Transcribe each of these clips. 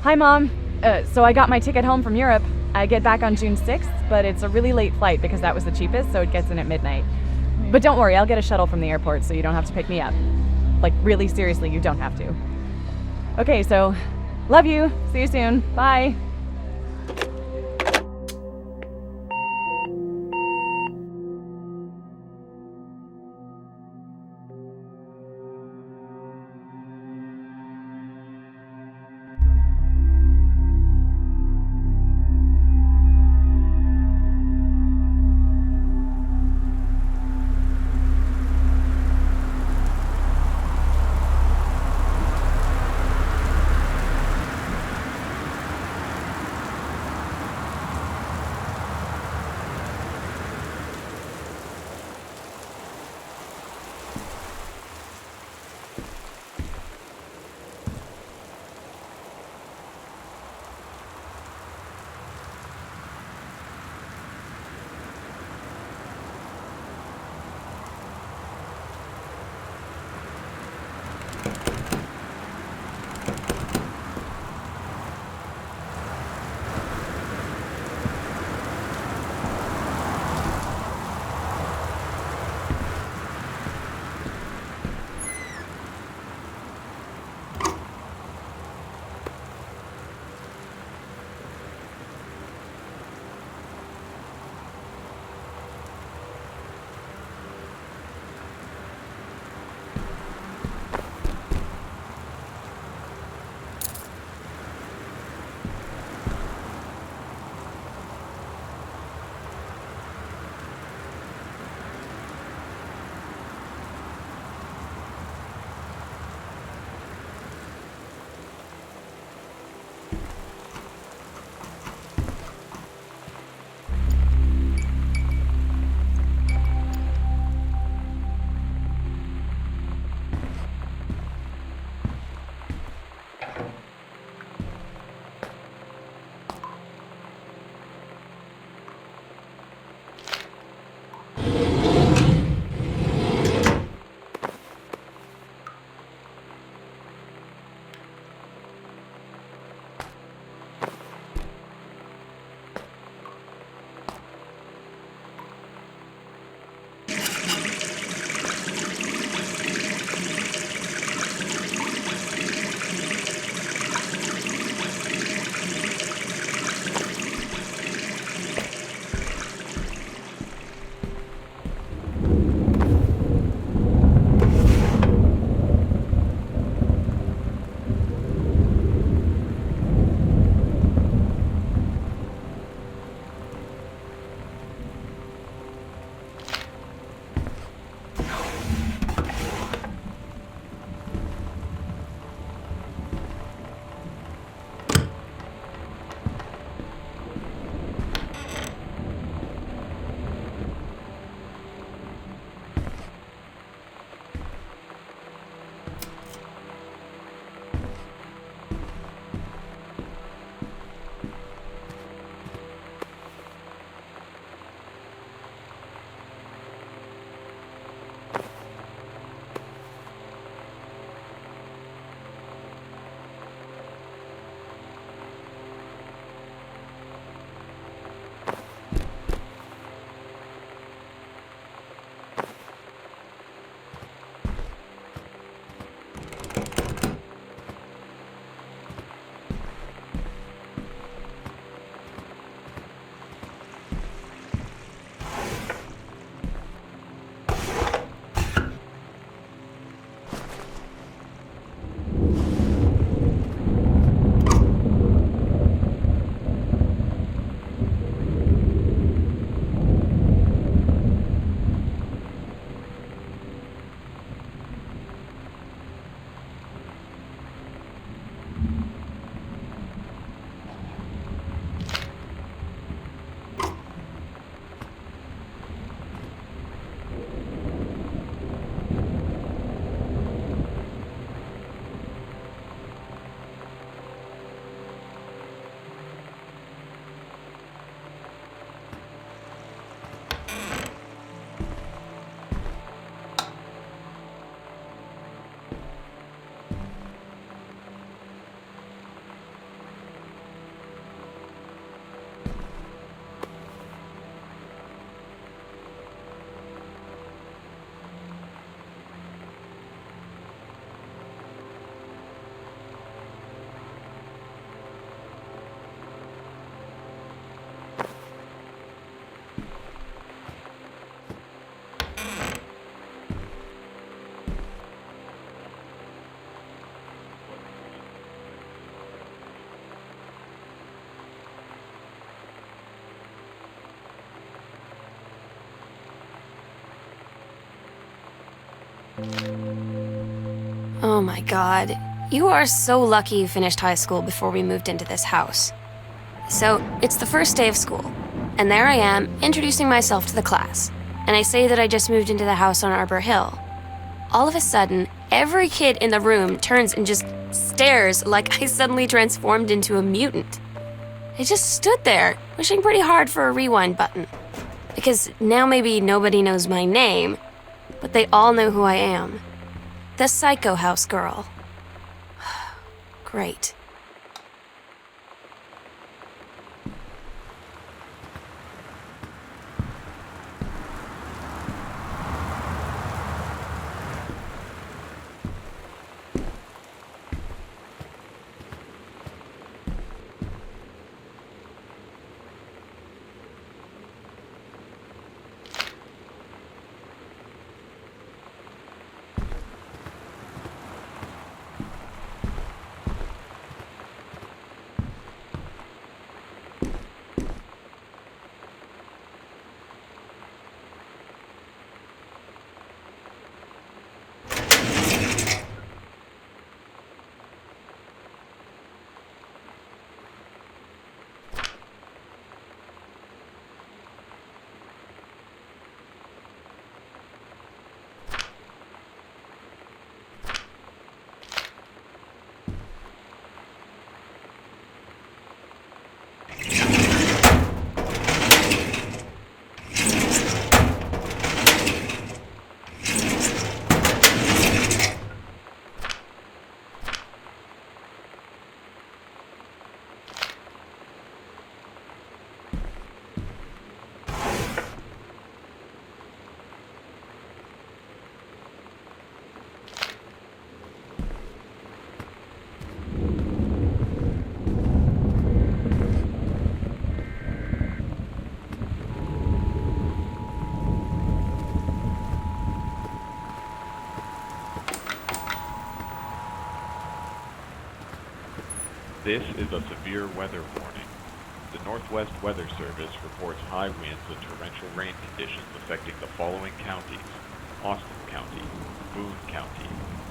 Hi, Mom. So I got my ticket home from Europe. I get back on June 6th, but it's a really late flight because that was the cheapest, so it gets in at midnight. But don't worry, I'll get a shuttle from the airport so you don't have to pick me up. Like, really seriously, you don't have to. Okay, so love you. See you soon. Bye. Oh my god. You are so lucky you finished high school before we moved into this house. So, it's the first day of school, and there I am, introducing myself to the class. And I say that I just moved into the house on Arbor Hill. All of a sudden, every kid in the room turns and just stares like I suddenly transformed into a mutant. I just stood there, wishing pretty hard for a rewind button. Because now maybe nobody knows my name, but they all know who I am. The Psycho House girl. Great. This is a severe weather warning. The Northwest Weather Service reports high winds and torrential rain conditions affecting the following counties: Austin County, Boone County,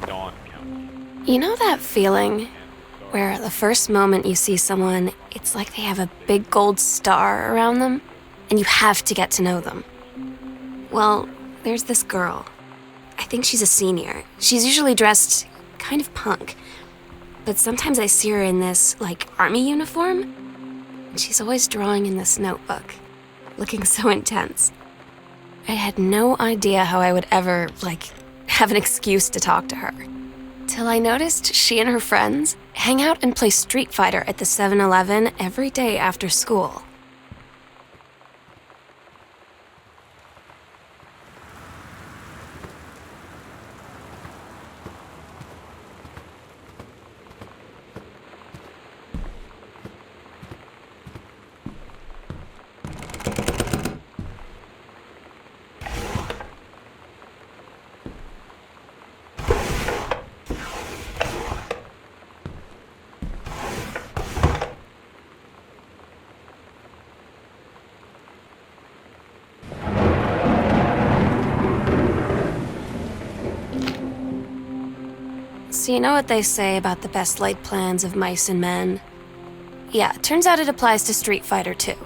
Dawn County. You know that feeling where the first moment you see someone, it's like they have a big gold star around them, and you have to get to know them? Well, there's this girl. I think she's a senior. She's usually dressed kind of punk. But sometimes I see her in this, army uniform, and she's always drawing in this notebook, looking so intense. I had no idea how I would ever, have an excuse to talk to her. Till I noticed she and her friends hang out and play Street Fighter at the 7-Eleven every day after school. So you know what they say about the best laid plans of mice and men? Yeah, turns out it applies to Street Fighter too.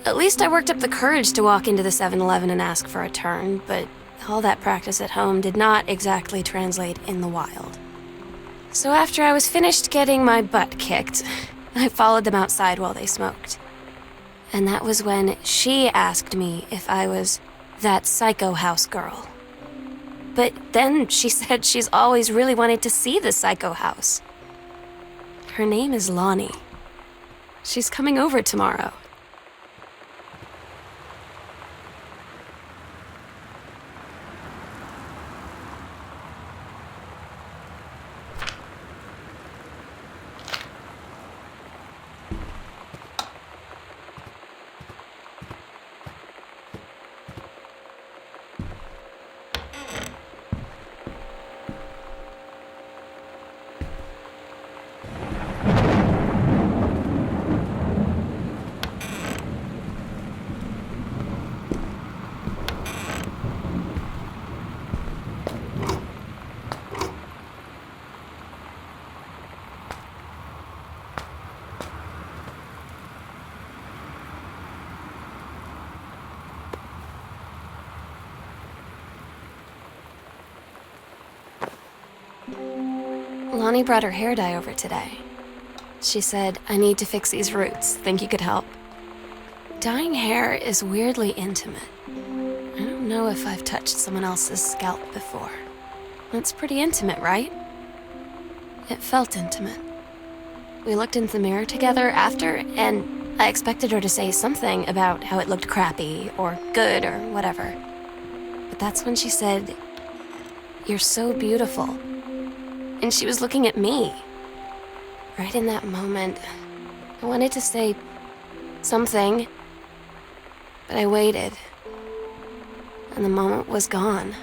At least I worked up the courage to walk into the 7-Eleven and ask for a turn, but all that practice at home did not exactly translate in the wild. So after I was finished getting my butt kicked, I followed them outside while they smoked. And that was when she asked me if I was that Psycho House girl. But then she said she's always really wanted to see the Psycho House. Her name is Lonnie. She's coming over tomorrow. Lonnie brought her hair dye over today. She said, I need to fix these roots. Think you could help? Dyeing hair is weirdly intimate. I don't know if I've touched someone else's scalp before. That's pretty intimate, right? It felt intimate. We looked in the mirror together after, and I expected her to say something about how it looked crappy or good or whatever. But that's when she said, "You're so beautiful." And she was looking at me. Right in that moment, I wanted to say something, but I waited, and the moment was gone.